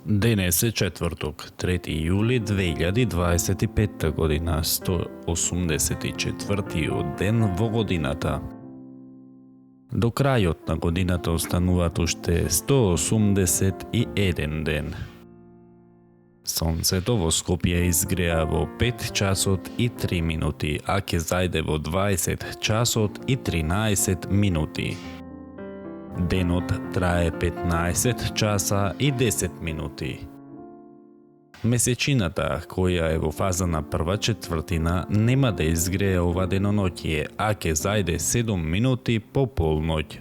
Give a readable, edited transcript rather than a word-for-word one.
Денес е четврток, 3 јули 2025 година, 184 ден во годината. До крајот на годината остануваат уште 181 ден. Сонцето во Скопје изгреа во 5 часот и 3 минути, а ќе зајде во 20 часот и 13 минути. Денот трае 15 часа и 10 минути. Месечината, која е во фаза на прва четвртина, нема да изгрее ова деноноќие, а ќе зајде 7 минути по полноќ.